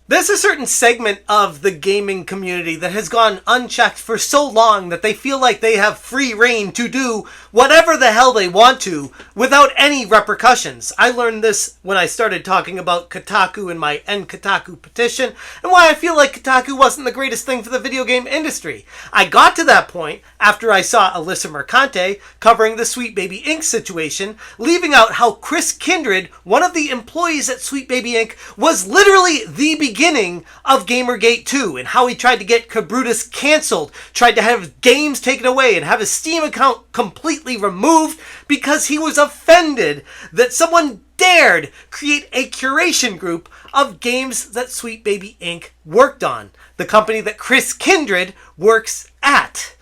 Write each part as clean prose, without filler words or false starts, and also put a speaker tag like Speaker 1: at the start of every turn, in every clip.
Speaker 1: There's a certain segment of the gaming community that has gone unchecked for so long that they feel like they have free reign to do whatever the hell they want to without any repercussions. I learned this when I started talking about Kotaku and my End Kotaku petition and why I feel like Kotaku wasn't the greatest thing for the video game industry. I got to that point after I saw Alyssa Mercante covering the Sweet Baby Inc. situation, leaving out how Chris Kindred, one of the employees at Sweet Baby Inc., was literally the beginning of Gamergate 2 and how he tried to get Kabrutus cancelled, tried to have games taken away and have his Steam account completely removed because he was offended that someone dared create a curation group of games that Sweet Baby Inc. worked on, the company that Chris Kindred works at.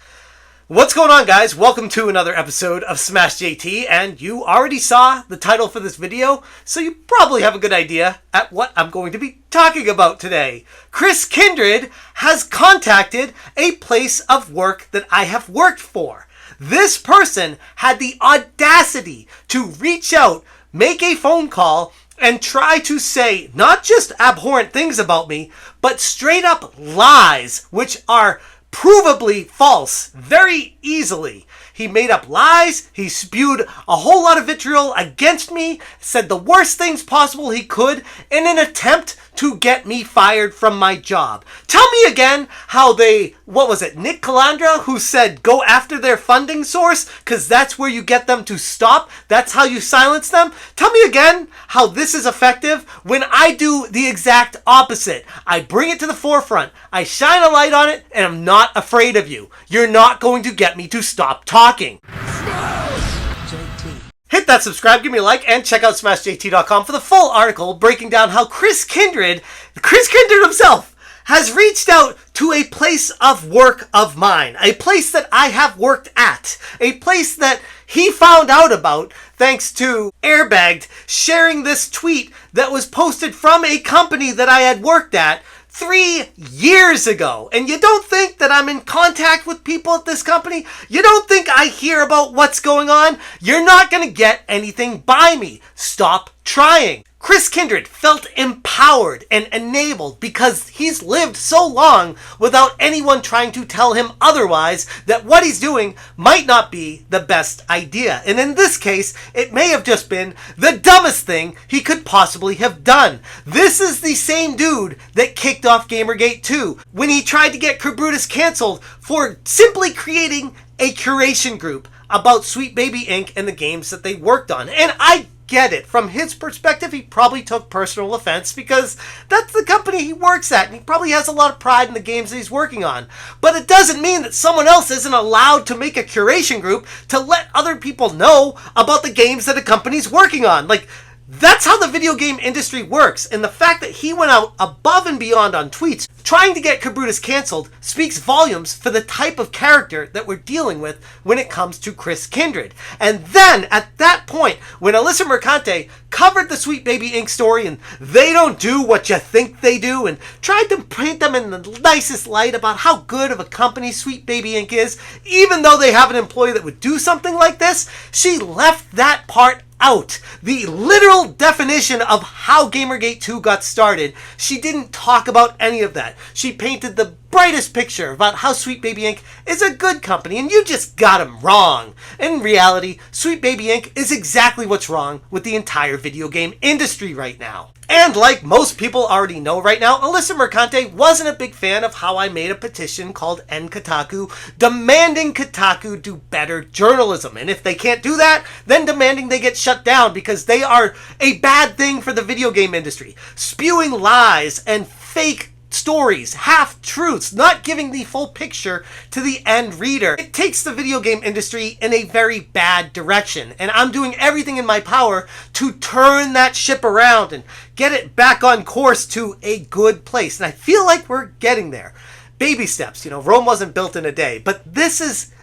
Speaker 1: What's going on, guys? Welcome to another episode of Smash JT, and you already saw the title for this video, so you probably have a good idea at what I'm going to be talking about today. Chris Kindred has contacted a place of work that I have worked for. This person had the audacity to reach out, make a phone call, and try to say not just abhorrent things about me, but straight up lies, which are provably false very easily. He made up lies, he spewed a whole lot of vitriol against me, said the worst things possible he could in an attempt to get me fired from my job. Tell me again how Nick Calandra, who said go after their funding source because that's where you get them to stop, that's how you silence them. Tell me again how this is effective when I do the exact opposite. I bring it to the forefront, I shine a light on it, and I'm not afraid of you. You're not going to get me to stop talking. Hit that subscribe, give me a like, and check out SmashJT.com for the full article breaking down how Chris Kindred himself, has reached out to a place of work of mine, a place that I have worked at, a place that he found out about thanks to Airbagged sharing this tweet that was posted from a company that I had worked at 3 years ago. And you don't think that I'm in contact with people at this company? You don't think I hear about what's going on? You're not going to get anything by me. Stop trying. Chris Kindred felt empowered and enabled because he's lived so long without anyone trying to tell him otherwise that what he's doing might not be the best idea. And in this case, it may have just been the dumbest thing he could possibly have done. This is the same dude that kicked off Gamergate 2 when he tried to get Kabrutus cancelled for simply creating a curation group about Sweet Baby Inc. and the games that they worked on. And I get it. From his perspective, he probably took personal offense because that's the company he works at and he probably has a lot of pride in the games that he's working on. But it doesn't mean that someone else isn't allowed to make a curation group to let other people know about the games that the company's working on. Like, that's how the video game industry works, and the fact that he went out above and beyond on tweets trying to get Kabrutus cancelled speaks volumes for the type of character that we're dealing with when it comes to Chris Kindred. And then, at that point, when Alyssa Mercante covered the Sweet Baby Inc. story and they don't do what you think they do and tried to paint them in the nicest light about how good of a company Sweet Baby Inc. is, even though they have an employee that would do something like this, she left that part out. The literal definition of how Gamergate 2 got started, she didn't talk about any of that. She painted the brightest picture about how Sweet Baby Inc. is a good company and you just got him wrong. In reality, Sweet Baby Inc. is exactly what's wrong with the entire video game industry right now. And like most people already know right now, Alyssa Mercante wasn't a big fan of how I made a petition called End Kotaku, demanding Kotaku do better journalism. And if they can't do that, then demanding they get shut down because they are a bad thing for the video game industry. Spewing lies and fake stories, half-truths, not giving the full picture to the end reader. It takes the video game industry in a very bad direction, and I'm doing everything in my power to turn that ship around and get it back on course to a good place. And I feel like we're getting there. Baby steps, Rome wasn't built in a day, but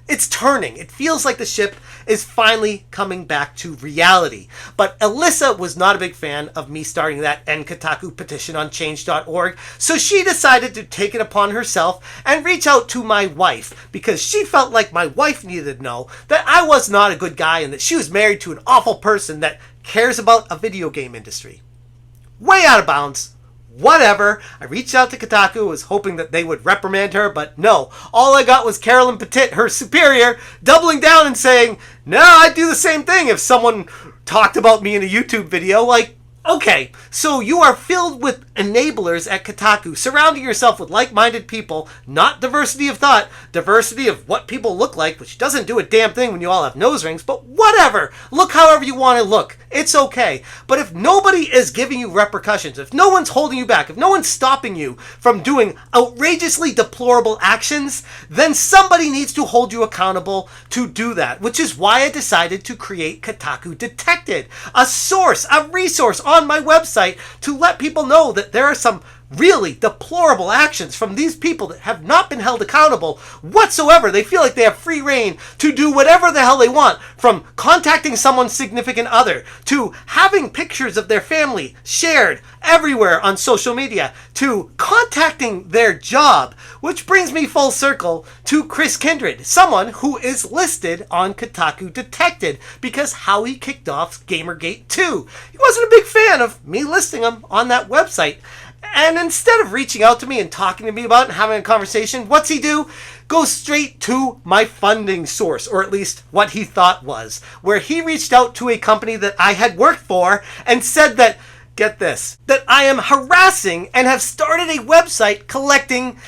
Speaker 1: it's turning. It feels like the ship is finally coming back to reality. But Alyssa was not a big fan of me starting that End Kotaku petition on change.org, so she decided to take it upon herself and reach out to my wife because she felt like my wife needed to know that I was not a good guy and that she was married to an awful person that cares about a video game industry. Way out of bounds. whatever. I reached out to Kotaku, was hoping that they would reprimand her, but no. All I got was Carolyn Petit, her superior, doubling down and saying, no, I'd do the same thing if someone talked about me in a YouTube video. Like, okay, so you are filled with enablers at Kotaku, surrounding yourself with like-minded people, not diversity of thought, diversity of what people look like, which doesn't do a damn thing when you all have nose rings, but whatever. Look however you want to look. It's okay. But if nobody is giving you repercussions, if no one's holding you back, if no one's stopping you from doing outrageously deplorable actions, then somebody needs to hold you accountable to do that, which is why I decided to create Kotaku Detected, a source, a resource on my website to let people know that there are some really deplorable actions from these people that have not been held accountable whatsoever. They feel like they have free reign to do whatever the hell they want, from contacting someone's significant other, to having pictures of their family shared everywhere on social media, to contacting their job, which brings me full circle to Chris Kindred, someone who is listed on Kotaku Detected because how he kicked off Gamergate 2. He wasn't a big fan of me listing him on that website. And instead of reaching out to me and talking to me about it and having a conversation, what's he do? Go straight to my funding source, or at least what he thought was, where he reached out to a company that I had worked for and said that, get this, that I am harassing and have started a website collecting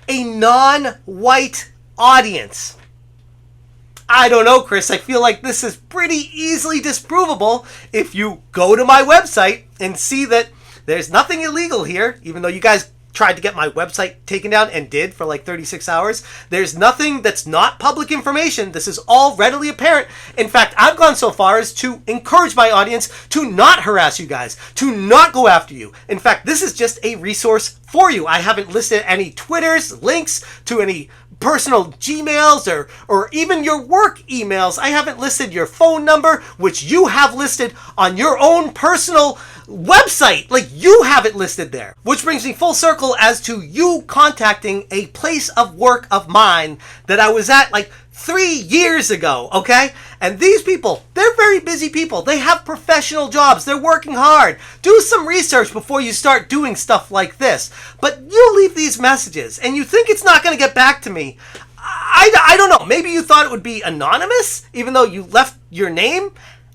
Speaker 1: a non-white audience. I don't know, Chris. I feel like this is pretty easily disprovable if you go to my website and see that there's nothing illegal here, even though you guys tried to get my website taken down and did for like 36 hours. There's nothing that's not public information. This is all readily apparent. In fact, I've gone so far as to encourage my audience to not harass you guys, to not go after you. In fact, this is just a resource for you. I haven't listed any Twitters, links to any personal Gmails or even your work emails. I haven't listed your phone number, which you have listed on your own personal website. Like, you have it listed there. Which brings me full circle as to you contacting a place of work of mine that I was at like 3 years ago, okay? And these people, they're very busy people. They have professional jobs. They're working hard. Do some research before you start doing stuff like this. But you leave these messages and you think it's not going to get back to me. I don't know. Maybe you thought it would be anonymous, even though you left your name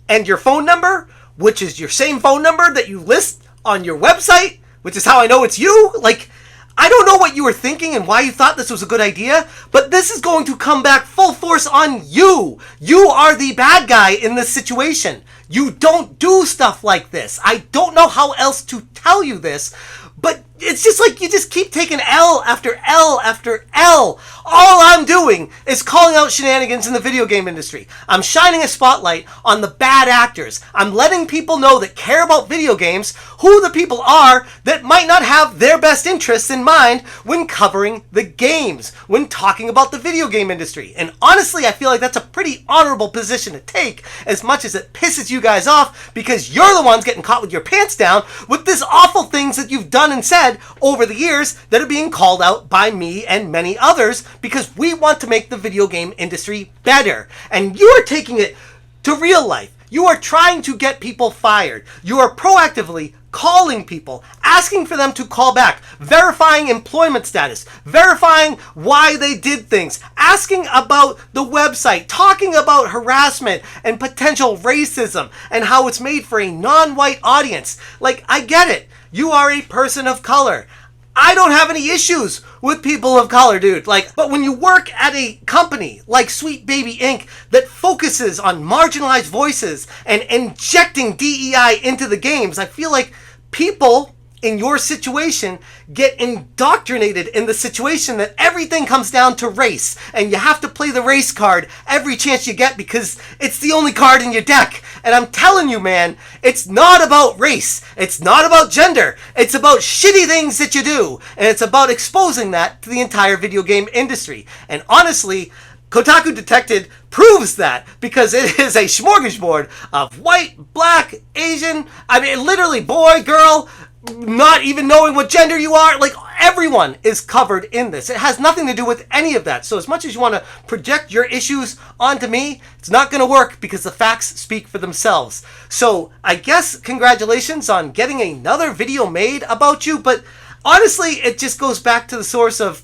Speaker 1: and your phone number, which is your same phone number that you list on your website, which is how I know it's you. Like, I don't know what you were thinking and why you thought this was a good idea, but this is going to come back full force on you. You are the bad guy in this situation. You don't do stuff like this. I don't know how else to tell you this, but it's just like you just keep taking L after L after L. All I'm doing is calling out shenanigans in the video game industry. I'm shining a spotlight on the bad actors. I'm letting people know that care about video games who the people are that might not have their best interests in mind when covering the games, when talking about the video game industry. And honestly, I feel like that's a pretty honorable position to take, as much as it pisses you guys off because you're the ones getting caught with your pants down with this awful things that you've done and said over the years that are being called out by me and many others because we want to make the video game industry better. And you are taking it to real life. You are trying to get people fired. You are proactively calling people, asking for them to call back, verifying employment status, verifying why they did things, asking about the website, talking about harassment and potential racism and how it's made for a non-white audience. Like, I get it. You are a person of color. I don't have any issues with people of color, dude. Like, but when you work at a company like Sweet Baby Inc. that focuses on marginalized voices and injecting DEI into the games, I feel like people in your situation get indoctrinated in the situation that everything comes down to race and you have to play the race card every chance you get because it's the only card in your deck. And I'm telling you, man, it's not about race. It's not about gender. It's about shitty things that you do. And it's about exposing that to the entire video game industry. And honestly, Kotaku Detected proves that because it is a smorgasbord of white, black, Asian, I mean, literally boy, girl, not even knowing what gender you are. Like, Everyone is covered in this. It has nothing to do with any of that. So as much as you want to project your issues onto me, it's not going to work because the facts speak for themselves. So I guess congratulations on getting another video made about you, but honestly, it just goes back to the source of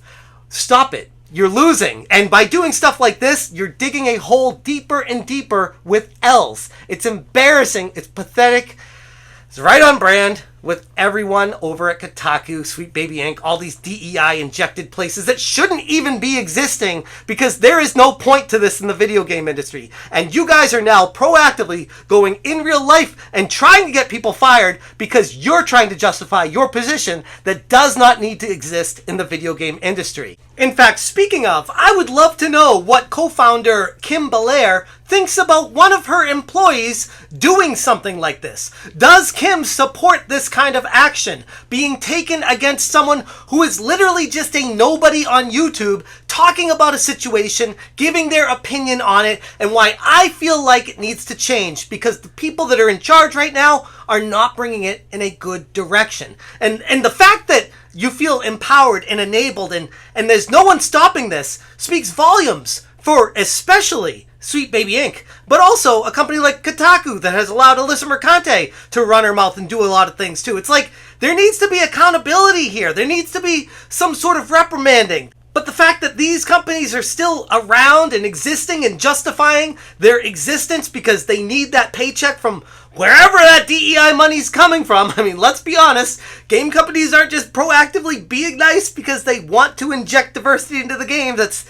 Speaker 1: stop it. You're losing. And by doing stuff like this, you're digging a hole deeper and deeper with L's. It's embarrassing. It's pathetic. It's right on brand with everyone over at Kotaku, Sweet Baby Inc., all these DEI injected places that shouldn't even be existing because there is no point to this in the video game industry. And you guys are now proactively going in real life and trying to get people fired because you're trying to justify your position that does not need to exist in the video game industry. In fact, speaking of, I would love to know what co-founder Kim Belair thinks about one of her employees doing something like this. Does Kim support this kind of action being taken against someone who is literally just a nobody on YouTube talking about a situation, giving their opinion on it, and why I feel like it needs to change because the people that are in charge right now are not bringing it in a good direction. And the fact that you feel empowered and enabled and there's no one stopping this speaks volumes for especially Sweet Baby Inc., but also a company like Kotaku that has allowed Alyssa Mercante to run her mouth and do a lot of things too. It's like there needs to be accountability here. There needs to be some sort of reprimanding. But the fact that these companies are still around and existing and justifying their existence because they need that paycheck from wherever that DEI money's coming from. I mean, let's be honest, game companies aren't just proactively being nice because they want to inject diversity into the game. It's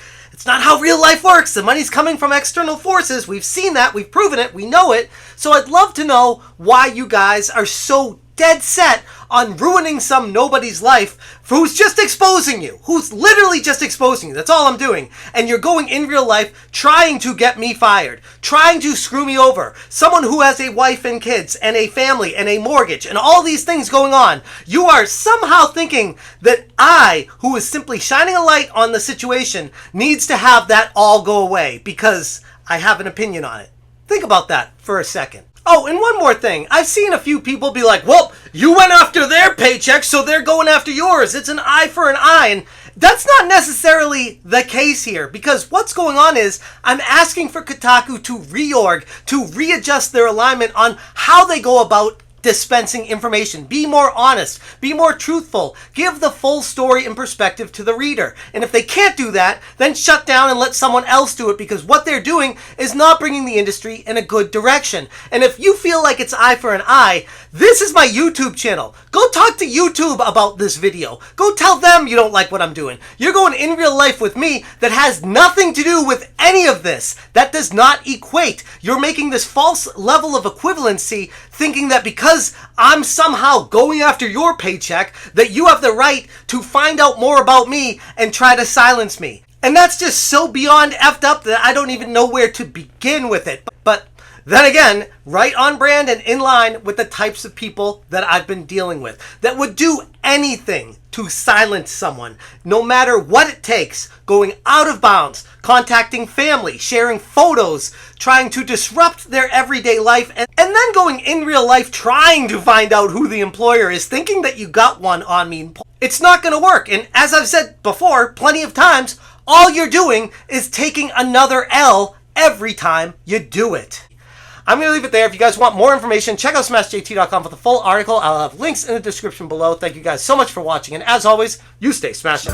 Speaker 1: not how real life works. The money's coming from external forces. We've seen that. We've proven it. We know it. So I'd love to know why you guys are so dead set on ruining some nobody's life who's just exposing you, who's literally just exposing you. That's all I'm doing. And you're going in real life trying to get me fired, trying to screw me over. Someone who has a wife and kids and a family and a mortgage and all these things going on. You are somehow thinking that I, who is simply shining a light on the situation, needs to have that all go away because I have an opinion on it. Think about that for a second. Oh, and one more thing. I've seen a few people be like, well, you went after their paycheck, so they're going after yours. It's an eye for an eye. And that's not necessarily the case here, because what's going on is I'm asking for Kotaku to reorg, to readjust their alignment on how they go about dispensing information. Be more honest, be more truthful, give the full story and perspective to the reader. And if they can't do that, then shut down and let someone else do it, because what they're doing is not bringing the industry in a good direction. And if you feel like it's eye for an eye, this is my YouTube channel. Go talk to YouTube about this video. Go tell them you don't like what I'm doing. You're going in real life with me that has nothing to do with any of this. That does not equate. You're making this false level of equivalency, thinking that because I'm somehow going after your paycheck, that you have the right to find out more about me and try to silence me. And that's just so beyond effed up that I don't even know where to begin with it. But then again, right on brand and in line with the types of people that I've been dealing with that would do anything to silence someone, no matter what it takes, going out of bounds, contacting family, sharing photos, trying to disrupt their everyday life, and then going in real life trying to find out who the employer is, thinking that you got one on me. It's not going to work. And as I've said before plenty of times, all you're doing is taking another L every time you do it. I'm going to leave it there. If you guys want more information, check out smashjt.com for the full article. I'll have links in the description below. Thank you guys so much for watching. And as always, you stay smashing.